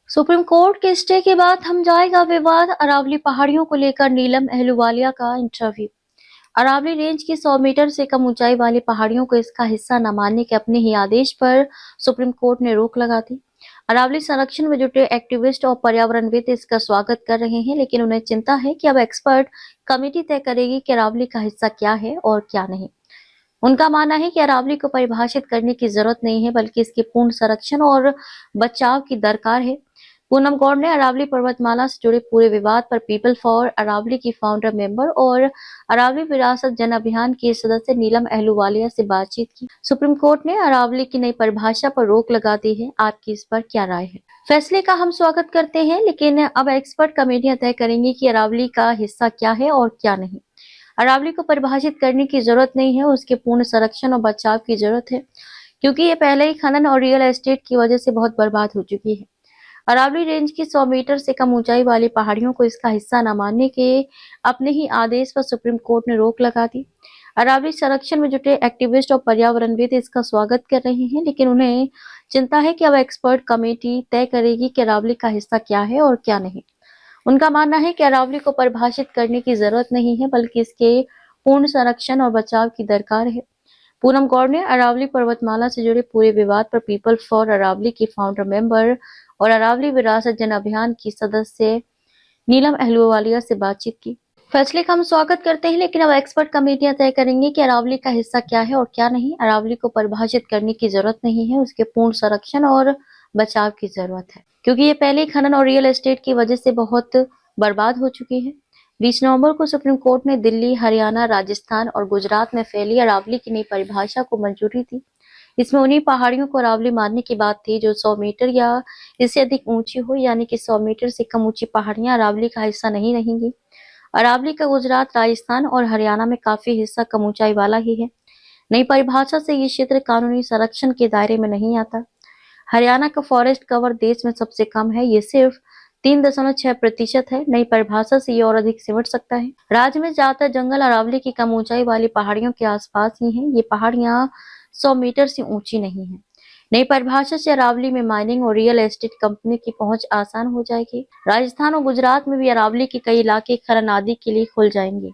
Supreme court के stay के बाद थम जाएगा विवाद। अरावली पहाड़ियों को लेकर नीलम अहलूवालिया का इंटरव्यू। अरावली रेंज की 100 मीटर से कम ऊंचाई वाली पहाड़ियों को इसका हिस्सा न मानने के अपने ही आदेश पर सुप्रीम कोर्ट ने रोक लगा दी। अरावली संरक्षण में जुटे एक्टिविस्ट और पर्यावरणविद इसका स्वागत कर रहे हैं, लेकिन उन्हें चिंता है कि अब एक्सपर्ट कमेटी तय करेगी कि अरावली का हिस्सा क्या है और क्या नहीं। उनका मानना है कि अरावली को परिभाषित करने की जरूरत नहीं है, बल्कि इसके पूर्ण संरक्षण और बचाव की दरकार है। पूनम गौड़ ने अरावली पर्वतमाला से जुड़े पूरे विवाद पर पीपल फॉर अरावली की फाउंडर मेंबर और अरावली विरासत जन अभियान के सदस्य नीलम अहलूवालिया से बातचीत की। सुप्रीम कोर्ट ने अरावली की नई परिभाषा पर रोक लगा दी है। आपकी इस पर क्या राय है? फैसले का हम स्वागत करते हैं, लेकिन अब एक्सपर्ट कमेटियां तय करेंगी कि अरावली का हिस्सा क्या है और क्या नहीं। अरावली को परिभाषित करने की जरूरत नहीं है, उसके पूर्ण संरक्षण और बचाव की जरूरत है, क्योंकि ये पहले ही खनन और रियल एस्टेट की वजह से बहुत बर्बाद हो चुकी है। अरावली रेंज की 100 मीटर से कम ऊंचाई वाली पहाड़ियों को इसका हिस्सा न मानने के अपने ही आदेश पर सुप्रीम कोर्ट ने रोक लगा दी। अरावली संरक्षण में जुटे एक्टिविस्ट और पर्यावरणविद इसका स्वागत कर रहे हैं, लेकिन उन्हें चिंता है कि अब एक्सपर्ट कमेटी तय करेगी कि अरावली का हिस्सा क्या है और क्या नहीं। उनका मानना है कि अरावली को परिभाषित करने की जरूरत नहीं है, बल्कि इसके पूर्ण संरक्षण और बचाव की दरकार है। पूनम गौड़ ने अरावली पर्वतमाला से जुड़े पूरे विवाद पर पीपल फॉर अरावली की फाउंडर मेंबर और अरावली विरासत जन अभियान की सदस्य नीलम अहलूवालिया से बातचीत की। फैसले का हम स्वागत करते हैं, लेकिन अब एक्सपर्ट कमेटियां तय करेंगी कि अरावली का हिस्सा क्या है और क्या नहीं। अरावली को परिभाषित करने की जरूरत नहीं है, उसके पूर्ण संरक्षण और बचाव की जरूरत है, क्योंकि ये पहले खनन और रियल एस्टेट की वजह से बहुत बर्बाद हो चुकी है। 20 नवंबर को सुप्रीम कोर्ट ने दिल्ली, हरियाणा, राजस्थान और गुजरात में फैली अरावली की नई परिभाषा को मंजूरी दी। इसमें उन्हीं पहाड़ियों को अरावली मानने की बात थी जो 100 मीटर या इससे अधिक ऊंची हो, यानी कि 100 मीटर से कम ऊंची पहाड़ियां अरावली का हिस्सा नहीं रहेंगी। अरावली का गुजरात, राजस्थान और हरियाणा में काफी हिस्सा कम ऊंचाई वाला ही है। नई परिभाषा से ये क्षेत्र कानूनी संरक्षण के दायरे में नहीं आता। हरियाणा का फॉरेस्ट कवर देश में सबसे कम है, ये सिर्फ 3.6% है। नई परिभाषा से ये और अधिक सिमट सकता है। राज्य में ज्यादातर जंगल अरावली की कम ऊंचाई वाली पहाड़ियों के आसपास ही हैं। ये पहाड़ियां 100 मीटर से ऊंची नहीं है। नई परिभाषा से अरावली में माइनिंग और रियल एस्टेट कंपनी की पहुंच आसान हो जाएगी। राजस्थान और गुजरात में भी अरावली के कई इलाके खनन आदि के लिए खुल जाएंगे।